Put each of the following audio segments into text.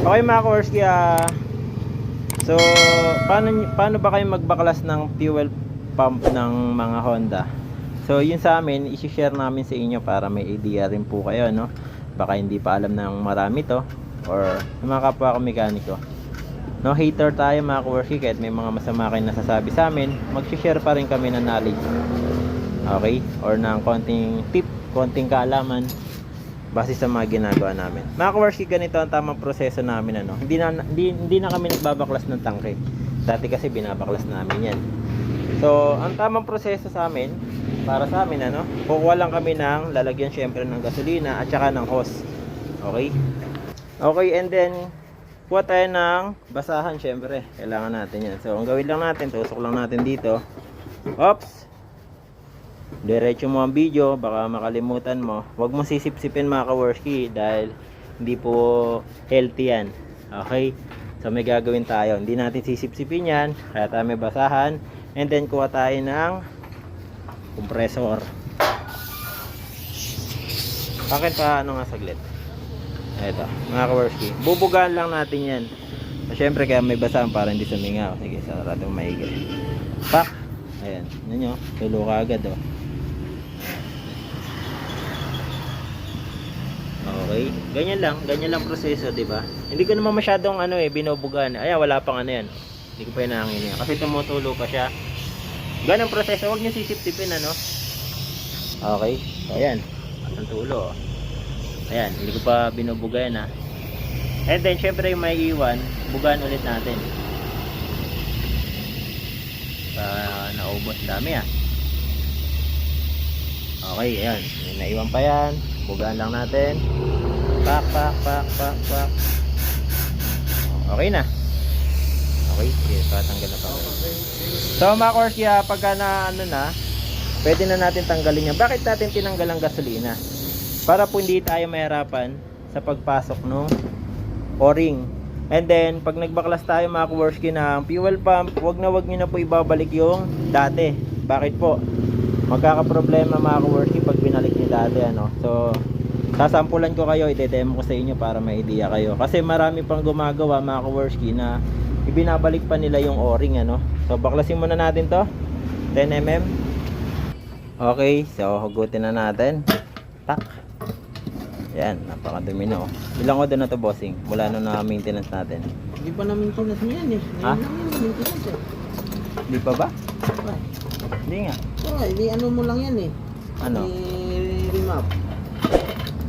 Okay mga Kaworski, so paano ba kayo magbaklas ng fuel pump ng mga Honda? So yun sa amin, i-share namin sa inyo para may idea rin po kayo, no? Baka hindi pa alam ng marami to, or yung mga kapwa ko mekaniko. No hater tayo mga Kaworski, kahit may mga masama kayo nasasabi sa amin, mag-share pa rin kami ng knowledge. Okay? Or ng konting tip, konting kaalaman base sa mga ginagawa namin. Mga Kaworski, ganito ang tamang proseso namin, ano. Hindi na kami nagbabaklas ng tangke. Dati kasi binabaklas namin 'yan. So, ang tamang proseso sa amin, para sa amin, ano, kukuha lang kami ng lalagyan syempre ng gasolina at saka ng hose. Okay? Okay, and then kuha tayo ng basahan syempre. Kailangan natin 'yan. So, ang gawin lang natin, tusok lang natin dito. Oops. Diretso mo ang video, baka makalimutan mo. Huwag mo sisip-sipin mga Kaworski dahil hindi po healthy yan. Okay? So may gagawin tayo. Hindi natin sisip-sipin yan. Kaya tayo may basahan. And then kuha tayo ng compressor. Bakit pa ano nga saglit? Eto, mga Kaworski. Bubugaan lang natin yan. So, syempre kaya may basahan para hindi sumingaw. Sige, sarado maigil. Pak! Ayan. Yan nyo. Tulo ka agad oh. Okay, ganyan lang proseso, 'di ba? Hindi ko naman masyadong binubugan. Ay, wala pang ano 'yan. Hindi ko pa hinahangin yan kasi tumutulo pa siya. Ganang proseso, wag niyo sisip-sipin ano. Okay. So ayan, ang tulo. Ayan, hindi ko pa binubuga yan And then syempre yung may iwan, bugaan ulit natin. Naubos dami Okay, ayan. May naiwan pa yan. Bugaan lang natin. Pak. Okay na. Okay, sige, patanggal na pa. So mga Kaworski, pagka pwede na natin tanggalin yan. Bakit natin tinanggal ang gasolina? Para po hindi tayo mahirapan sa pagpasok ng o-ring. And then, pag nagbaklas tayo mga Kaworski ng fuel pump, wag nyo na po ibabalik yung dati. Bakit po? Magkakaproblema mga Kaworski pag binalik nyo dati, ano. So, sasampulan ko kayo, ide-demo ko sa inyo para may idea kayo. Kasi marami pang gumagawa mga Kaworski na ibinabalik pa nila yung o-ring, ano. So, baklasin muna natin to. 10mm. Okay, so hugutin na natin. Tak. Yan, napakadumi na Ilang odo na to, bossing? Mula nung na-maintenance natin. Hindi pa na maintenance niyan Ha? Maintenance Hindi pa ba? Hindi nga. Hindi ano mo lang yan Ano? Remap.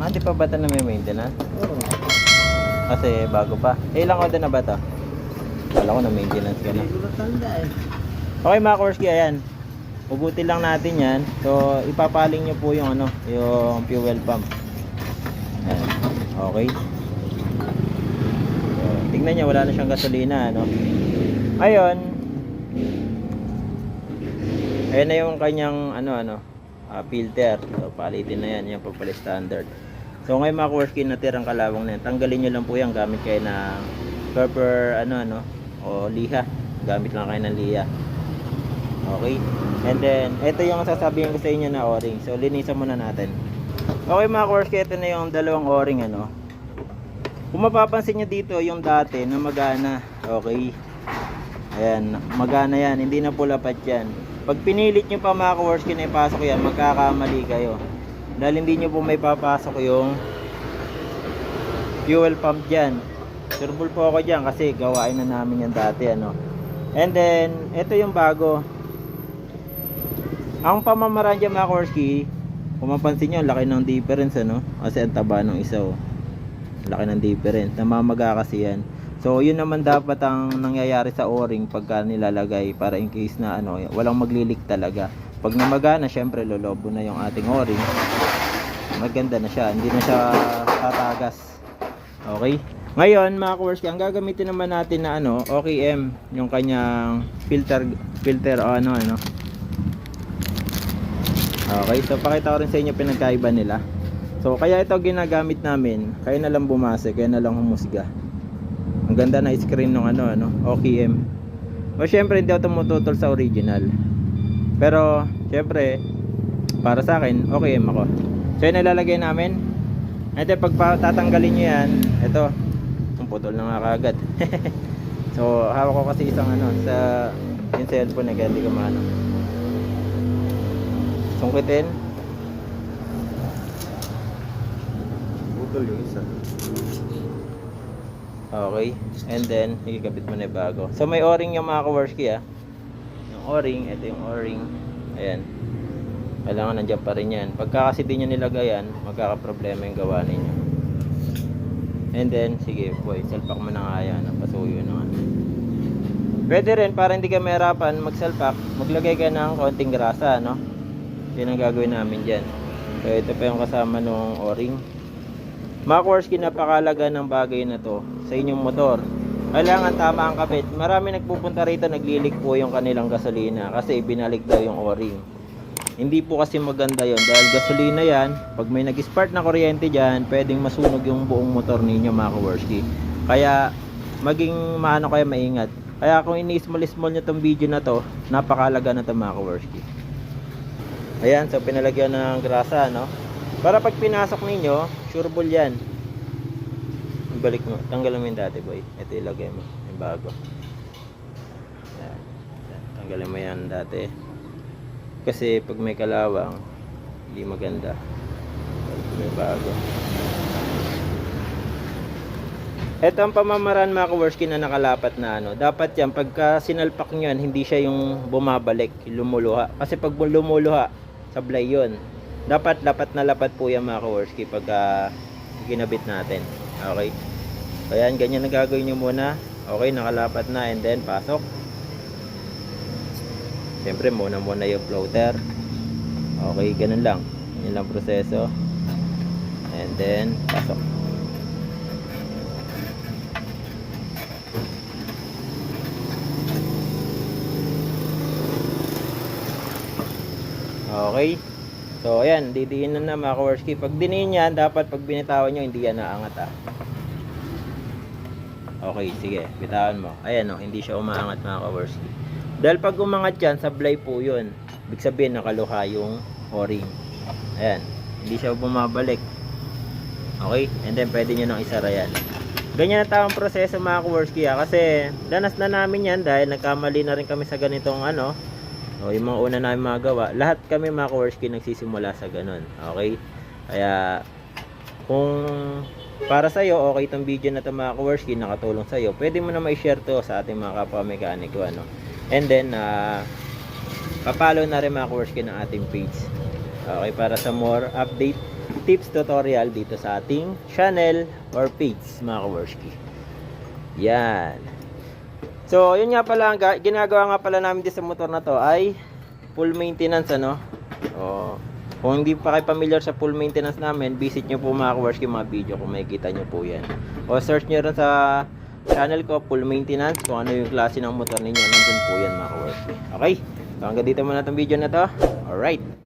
Hindi pa ba ito na may maintenance? Oo. Kasi bago pa. Ilang odo na ba ito? Wala ko na maintenance ka na. Hindi ko natanda Okay mga Kaworski, ayan. Hugutin lang natin yan. So, ipapaling nyo po yung yung fuel pump. Ayan. Okay. So, tingnan nyo, wala na siyang gasolina, Ngayon, ayan na yung kanyang filter. So, palitin na yan, yung pagpali-standard. So, ngayon mga Kaworski, natirang kalawang na yan. Tanggalin nyo lang po yan gamit kayo ng pepper, o liha. Gamit lang kayo ng liha. Okay. And then, ito yung sasabihin ko sa inyo na o-ring. So, linisan muna natin. Okay mga Kaworski, ito na yung dalawang o-ring, Kung mapapansin nyo dito, yung dati na magana. Okay. Ayan, magana yan. Hindi na pulapat yan. Pag pinilit nyo pa mga Kaworski na ipasok yan, magkakamali kayo. Dahil hindi nyo po may papasok yung fuel pump dyan. Surbol po ako dyan kasi gawain na namin yan dati, And then, ito yung bago. Ang pamamaraan dyan mga Kaworski, kung mapansin nyo, laki ng difference, Kasi ang taba ng isa, laki ng difference. Namamaga kasi yan. So, yun naman dapat ang nangyayari sa o-ring pagka nilalagay para in case na walang maglilik talaga. Pag namaga na, syempre lolobo na yung ating o-ring. Maganda na siya, hindi na siya tatagas. Okay? Ngayon, mga Kaworski, ang gagamitin naman natin na OKM, yung kanyang filter o Okay, so pakita ko rin sa inyo pinagkaiba nila. So, kaya ito ginagamit namin, kaya na lang bumase, kaya na lang humusga. Ang ganda na screen ng OKM. O syempre hindi ako tumututol sa original. Pero syempre para sa akin OKM ako. So yun nilalagay namin. Ito pag tatanggalin nyo yan, ito putol na nga kagad. So hawak ko kasi isang ano sa yung cellphone na kaya hindi ko maano. Sungkitin. Putol yung isa. Okay. And then ikikabit mo na yung bago. So may o-ring yung mga kaworski ah. Yung o-ring, ito yung o-ring. Ayan. Kailangan nandiyan pa rin yan. Pagka kasi di nyo nilagayan, magkakaproblema yung gawa ninyo. And then, sige boy, salpak mo na nga yan. Pasuyo na nga. Pwede rin, para hindi ka mahirapan magsalpak, maglagay ka ng konting grasa, no? Yan ang gagawin namin dyan. So, ito pa yung kasama ng o-ring. Mga kaworski, napakalaga ng bagay na to sa inyong motor. Kailangan tama ang kapit. Marami nagpupunta rito, naglilik po yung kanilang gasolina kasi binalik daw yung o-ring. Hindi po kasi maganda yon dahil gasolina yan. Pag may nag-spark na kuryente dyan, pwedeng masunog yung buong motor ninyo mga kaworski. Kaya maging maano kayo maingat. Kaya kung ini-small nyo tong video na to, napakalaga na to mga kaworski. Ayan, so pinalagyan ng grasa, no? Para pag pinasok ninyo, sure ball yan. Ibalik mo, tanggalin mo yung dati boy. Ito ilagay mo, yung bago. Ayan. Tanggalin mo yan dati. Kasi pag may kalawang, hindi maganda. May bago. Ito ang pamamaraan mga kaworski na nakalapat na ano. Dapat yan, pagka sinalpak nyo yan, hindi siya yung bumabalik, lumuluha. Kasi pag lumuluha, sablay yun. Dapat lapat na lapat po yan mga kaworski pagka ginabit natin. Okay? Kaya ganyan na gagawin nyo muna. Okay, nakalapat na and then pasok. Siyempre muna yung floater. Okay, ganun lang. Yan lang proseso. And then pasok. Okay. So ayan, didiin na mga kaworski. Pag diniin yan, dapat pag binitawan nyo, hindi yan naangat ah. Okay, sige, bitawan mo. Ayan o, hindi siya umaangat mga kaworski. Dahil pag umangat yan, sablay po yun. Ibig sabihin, nakaluha yung o-ring. Ayan, hindi siya bumabalik. Okay, and then pwede nyo nang isara yan. Ganyan na tamang proseso mga kaworski ha. Kasi danas na namin yan dahil nagkamali na rin kami sa ganitong ano. O, yung mga una namin magawa. Lahat kami mga kaworski nagsisimula sa ganun. Okay, kaya kung para sa'yo, okay itong video na ito mga kaworski, nakatulong sa'yo, pwede mo na ma-share to sa ating mga kapwa-mekaniko ano. And then papalo na rin mga kaworski ng ating page. Okay, para sa more update, tips, tutorial dito sa ating channel or page mga kaworski. Yan. So, yun nga pala, ginagawa nga pala namin dito sa motor na to ay full maintenance ano. O, kung hindi pa kayo familiar sa full maintenance namin, visit nyo po mga kaworski mga video kung makikita nyo po yan. O search nyo rin sa channel ko, full maintenance, kung ano yung klase ng motor ninyo, nandun po yan mga kaworski. Okay, so hanggang dito muna itong video na to. Alright.